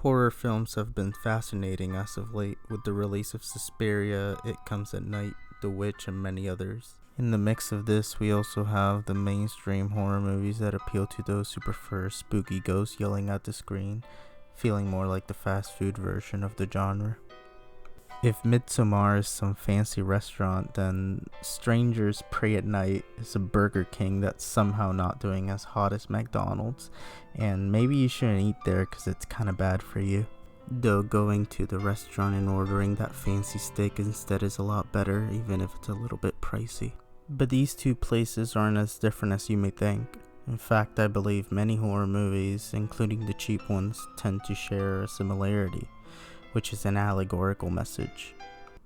Horror films have been fascinating as of late, with the release of Suspiria, It Comes at Night, The Witch, and many others. In the mix of this, we also have the mainstream horror movies that appeal to those who prefer spooky ghosts yelling at the screen, feeling more like the fast food version of the genre. If Midsommar is some fancy restaurant, then Strangers Pray at Night is a Burger King that's somehow not doing as hot as McDonald's, and maybe you shouldn't eat there because it's kinda bad for you. Though going to the restaurant and ordering that fancy steak instead is a lot better, even if it's a little bit pricey. But these two places aren't as different as you may think. In fact, I believe many horror movies, including the cheap ones, tend to share a similarity, which is an allegorical message.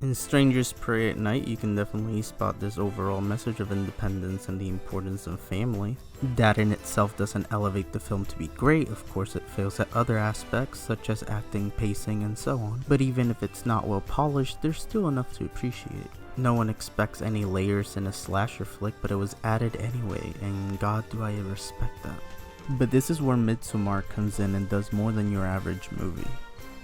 In Strangers Pray at Night, you can definitely spot this overall message of independence and the importance of family. That in itself doesn't elevate the film to be great, of course it fails at other aspects such as acting, pacing, and so on. But even if it's not well polished, there's still enough to appreciate. No one expects any layers in a slasher flick, but it was added anyway, and god do I respect that. But this is where Midsommar comes in and does more than your average movie.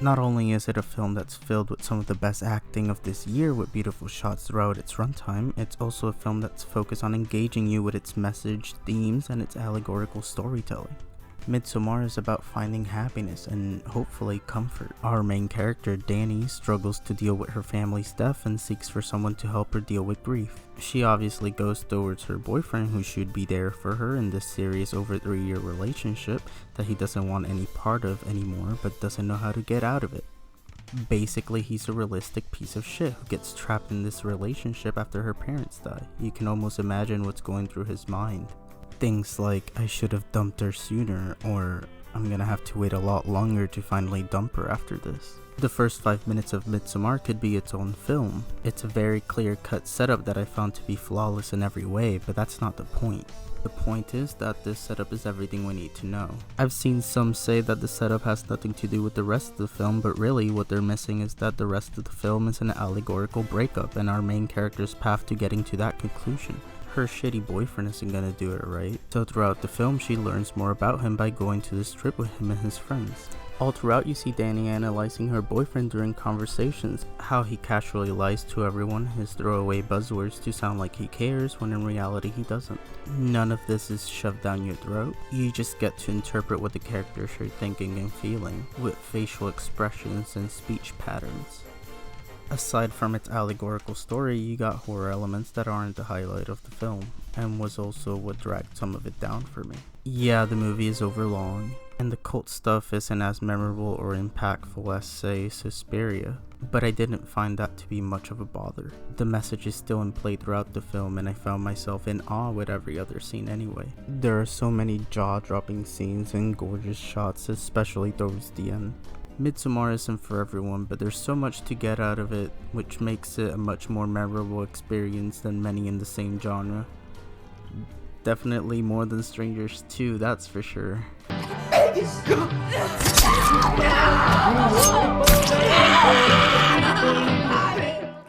Not only is it a film that's filled with some of the best acting of this year with beautiful shots throughout its runtime, it's also a film that's focused on engaging you with its message, themes, and its allegorical storytelling. Midsommar is about finding happiness and hopefully comfort. Our main character, Danny, struggles to deal with her family's death and seeks for someone to help her deal with grief. She obviously goes towards her boyfriend, who should be there for her in this serious over 3-year relationship that he doesn't want any part of anymore but doesn't know how to get out of it. Basically, he's a realistic piece of shit who gets trapped in this relationship after her parents die. You can almost imagine what's going through his mind. Things like, I should have dumped her sooner, or I'm gonna have to wait a lot longer to finally dump her after this. The first 5 minutes of Midsommar could be its own film. It's a very clear-cut setup that I found to be flawless in every way, but that's not the point. The point is that this setup is everything we need to know. I've seen some say that the setup has nothing to do with the rest of the film, but really what they're missing is that the rest of the film is an allegorical breakup and our main character's path to getting to that conclusion. Her shitty boyfriend isn't gonna do it right, so throughout the film she learns more about him by going to this trip with him and his friends. All throughout you see Danny analyzing her boyfriend during conversations, how he casually lies to everyone, his throwaway buzzwords to sound like he cares when in reality he doesn't. None of this is shoved down your throat, you just get to interpret what the characters are thinking and feeling, with facial expressions and speech patterns. Aside from its allegorical story, you got horror elements that aren't the highlight of the film, and was also what dragged some of it down for me. Yeah, the movie is overlong, and the cult stuff isn't as memorable or impactful as, say, Suspiria, but I didn't find that to be much of a bother. The message is still in play throughout the film, and I found myself in awe with every other scene anyway. There are so many jaw-dropping scenes and gorgeous shots, especially towards the end. Midsommar isn't for everyone, but there's so much to get out of it, which makes it a much more memorable experience than many in the same genre. Definitely more than Strangers 2, that's for sure.